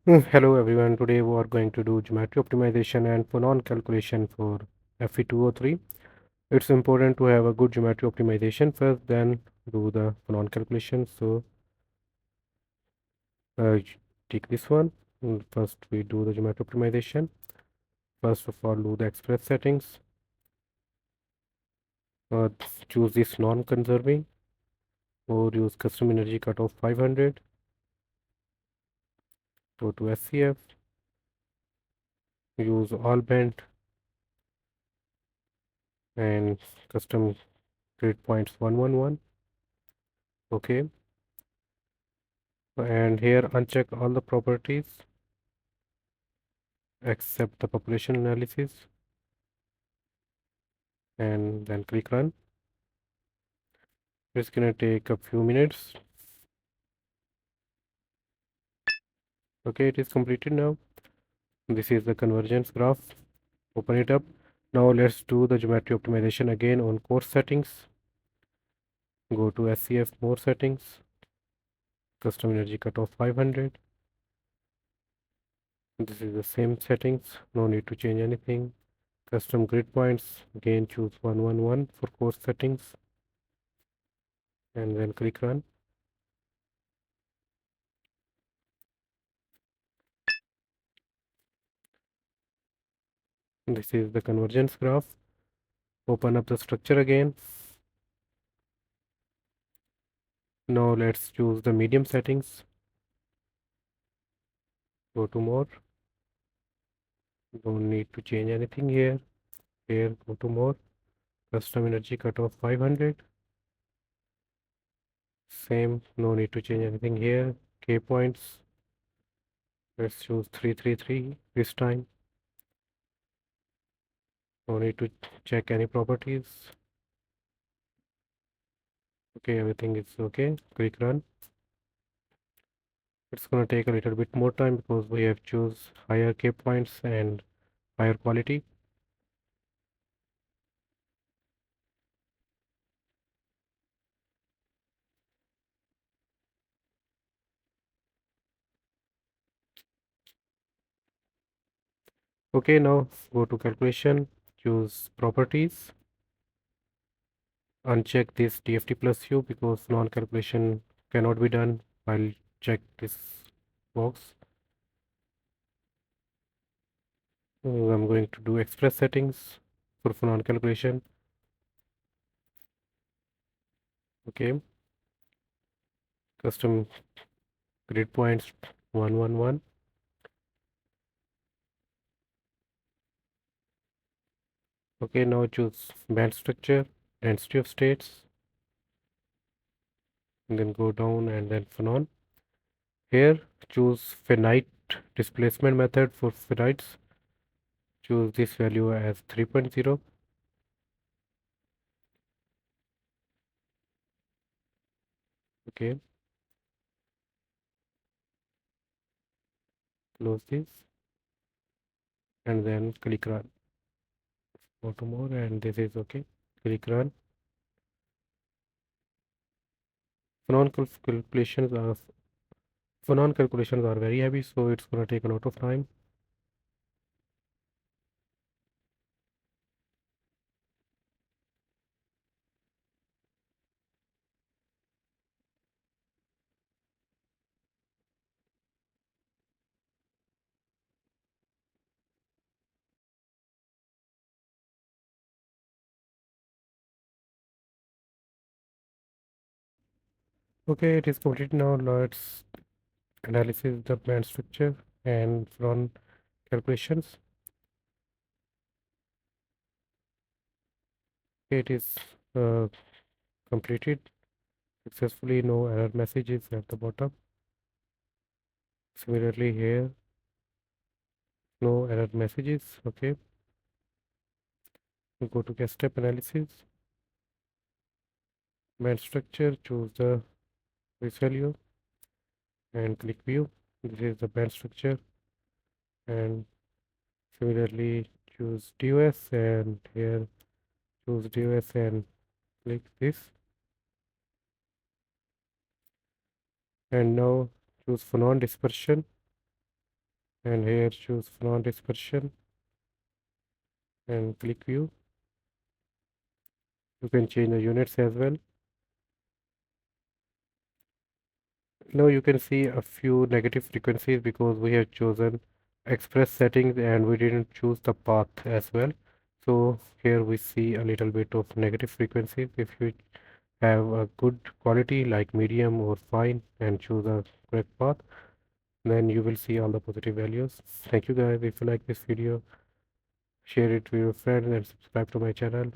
Hello everyone, today we are going to do geometry optimization and phonon calculation for Fe₂O₃. It's important to have a good geometry optimization first, then do the phonon calculation. So take this one. First we do the geometry optimization. First of all, do the express settings. Uh, Choose this non-conserving or use custom energy cutoff 500. Go to SCF. Use all band and custom grid points 111. Okay. And here uncheck all the properties except the population analysis and then click run. It's gonna take a few minutes. Okay, it is completed now. This is the convergence graph. Open it up. Now let's do the geometry optimization again on course settings. Go to SCF more settings, custom energy cutoff 500. This is the same settings, no need to change anything. Custom grid points, again choose 111 for course settings and then click run. This is the convergence graph. Open up the structure again. Now let's choose the medium settings. Go to more. Don't need to change anything here. Here, go to more. Custom energy cutoff 500. Same, no need to change anything here. K points. Let's choose 333 this time. No need to check any properties. Okay, everything is okay. Click run. It's gonna take a little bit more time because we have choose higher K points and higher quality. Okay, now go to calculation, choose properties, uncheck this DFT plus U because non-calculation cannot be done. I'll check this box. I'm going to do express settings for non-calculation. Okay, custom grid points 111. Okay, now choose band structure, density of states, and then go down and then phonon. Here choose finite displacement method for finites. Choose this value as 3.0. Okay, close this and then click run. Go to more and this is okay. Click run. Phonon calculations are very heavy, so it's gonna take a lot of time. Okay, it is completed now. Let's analysis the band structure and Phonon calculations. Okay, it is completed successfully. No error messages at the bottom. Similarly here, no error messages. Okay, we go to CASTEP analysis. Band structure, choose the this value and click view. This is the band structure and similarly choose DOS and here choose DOS and click this and now choose phonon dispersion and here choose Phonon dispersion and click view. You can change the units as well. Now you can see a few negative frequencies because we have chosen express settings and we didn't choose the path as well. So here we see a little bit of negative frequencies. If you have a good quality like medium or fine and choose a correct path, then you will see all the positive values. Thank you guys. If you like this video, share it with your friends and subscribe to my channel.